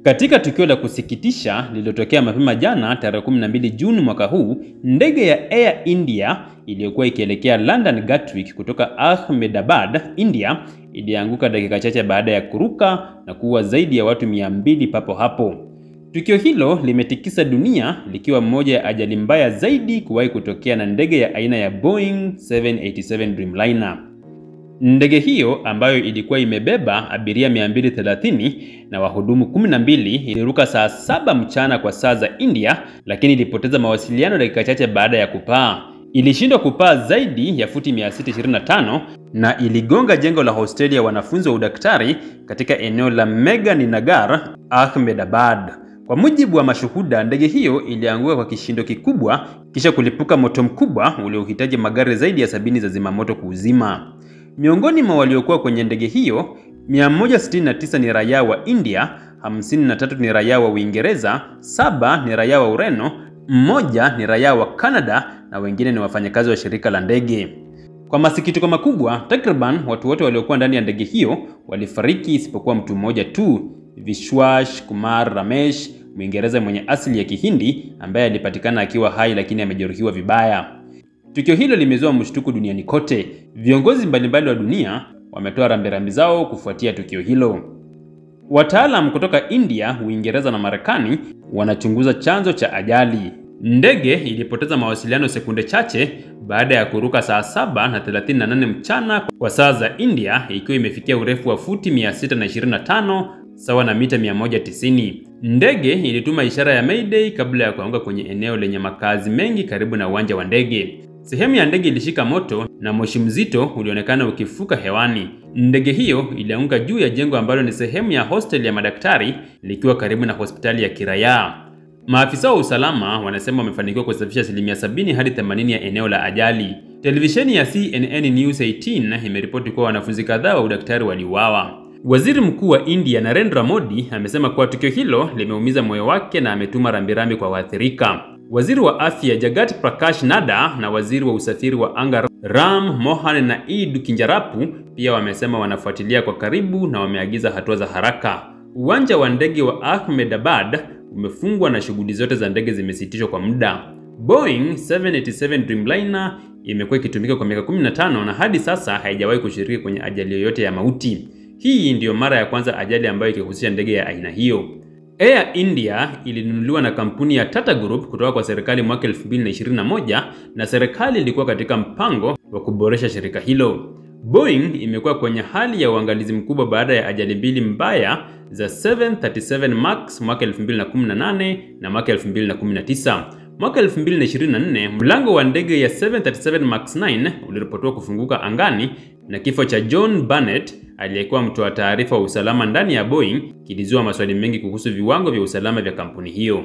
Katika tukio la kusikitisha lililotokea mapema jana tarehe 12 Juni mwaka huu, ndege ya Air India iliyokuwa ikielekea London Gatwick kutoka Ahmedabad, India, ilianguka dakika chache baada ya kuruka na kuua zaidi ya watu 200 papo hapo. Tukio hilo limetikisa dunia likiwa moja ya ajali mbaya zaidi kuwahi kutokea na ndege ya aina ya Boeing 787 Dreamliner. Ndege hiyo ambayo ilikuwa imebeba abiria 230 na wahudumu 12 iliruka saa 7 mchana kwa saa za India, lakini ilipoteza mawasiliano dakika chache baada ya kupaa. Ilishindwa kupaa zaidi ya futi 625 na iligonga jengo la hosteli ya wanafunzi wa udaktari katika eneo la Megani Nagar, Ahmedabad. Kwa mujibu wa mashuhuda, ndege hiyo ilianguka kwa kishindo kikubwa kisha kulipuka moto mkubwa uliohitaji magari zaidi ya 70 za zimamoto kuuzima. Miongoni mwa waliokuwa kwenye ndege hiyo, 169 ni raia wa India, 53 ni raia wa Uingereza, 7 ni raia wa Ureno, 1 ni raia wa Canada na wengine ni wafanyakazi wa shirika la ndege. Kwa masikitiko makubwa, takriban watu wote waliokuwa ndani ya ndege hiyo walifariki isipokuwa mtu mmoja tu, Vishwash Kumar Ramesh, Mwingereza mwenye asili ya Kihindi ambaye alipatikana akiwa hai lakini amejeruhiwa vibaya. Tukio hilo limezua mshtuko duniani kote. Viongozi mbalimbali wa dunia wametoa rambirambi zao kufuatia tukio hilo. Wataalamu kutoka India, Uingereza na Marekani wanachunguza chanzo cha ajali. Ndege ilipoteza mawasiliano sekunde chache baada ya kuruka saa 7:38 mchana kwa saa za India, ikiwa imefikia urefu wa futi 625 sawa na mita 190. Ndege ilituma ishara ya Mayday kabla ya kuanguka kwenye eneo lenye makazi mengi karibu na uwanja wa ndege. Sehemu ya ndege ilishika moto na moshi mzito ulionekana ukifuka hewani. Ndege hiyo ilianguka juu ya jengo ambalo ni sehemu ya hostel ya madaktari likiwa karibu na hospitali ya kiraia. Maafisa wa usalama wanasema wamefanikiwa kusafisha 70% hadi 80% ya eneo la ajali. Televisheni ya CNN News 18 imeripoti kuwa wanafunzi kadhaa wa udaktari waliuawa. Waziri Mkuu wa India Narendra Modi amesema kuwa tukio hilo limeumiza moyo wake na ametuma rambirambi kwa waathirika. Waziri wa Afya Jagat Prakash Nadda na waziri wa usafiri wa anga Ram Mohan Naidu Kinjarapu pia wamesema wanafuatilia kwa karibu na wameagiza hatua za haraka. Uwanja wa ndege wa Ahmedabad umefungwa na shughuli zote za ndege zimesitishwa kwa muda. Boeing 787 Dreamliner imekuwa ikitumika kwa miaka 15 na hadi sasa haijawahi kushiriki kwenye ajali yoyote ya mauti. Hii ndiyo mara ya kwanza ajali ambayo ikihusisha ndege ya aina hiyo. Air India ilinunuliwa na kampuni ya Tata Group kutoka kwa serikali mwaka 2021 na serikali ilikuwa katika mpango wa kuboresha shirika hilo. Boeing imekuwa kwenye hali ya uangalizi mkubwa baada ya ajali mbili mbaya za 737 Max mwaka 2018 na mwaka 2019. Mwaka 2024, mlango wa ndege ya 737 Max 9 uliripotiwa kufunguka angani na kifo cha John Barnett aliyekuwa mtoa taarifa wa usalama ndani ya Boeing kilizua maswali mengi kuhusu viwango vya usalama vya kampuni hiyo.